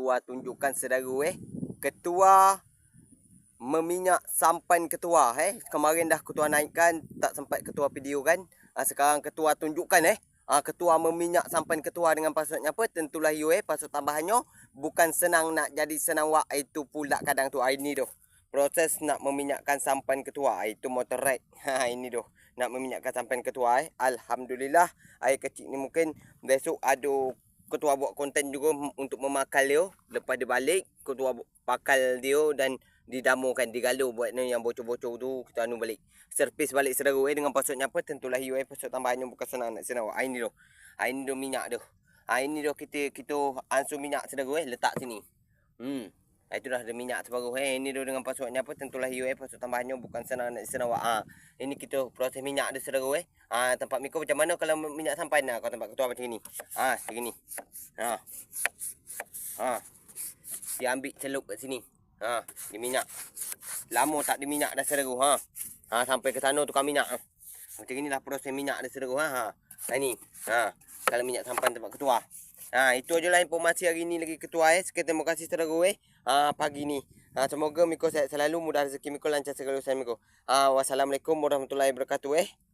ketua tunjukkan saudara ketua meminyak sampan ketua kemarin dah ketua naikkan, tak sempat ketua video kan. Sekarang ketua tunjukkan ketua meminyak sampan ketua dengan passwordnya apa, tentulah you password tambahannya. Bukan senang nak jadi senang wak, itu pula kadang tu ini doh. Proses nak meminyakkan sampan ketua itu motor ride. Ini doh nak meminyakkan sampan ketua Alhamdulillah air kecil ni mungkin besok ada ketua buat konten juga untuk memakal dia. Lepas dia balik, ketua pakal dia dan didamukan, digalu buat ni yang bocor-bocor tu, kita anu balik. Servis balik saudara dengan passwordnya apa, tentulah you password tambahannya bukan senang nak senang. Ini doh. Ini doh minyak doh. Ini doh kita ansur minyak saudara letak sini. Itu dah ada minyak separuh Ini doh dengan passwordnya apa, tentulah you password tambahannya bukan senang nak senang. Ini kita proses minyak dia saudara tempat mikro macam mana kalau minyak sampan kau tempat ketua macam ni. Begini. Dia ambil celup kat sini. Di minyak. Lama tak di minyak dah saudara. Sampai ke sana tukar minyak. Macam inilah proses minyak dia saudara. Ini. Kalau minyak sampan tempat ketua. Itu ajalah informasi hari ni lagi ketua Sekian terima kasih saudara pagi ni. Semoga Miko sehat selalu, mudah rezeki Miko, lancar segala usaha Miko. Wassalamualaikum warahmatullahi wabarakatuh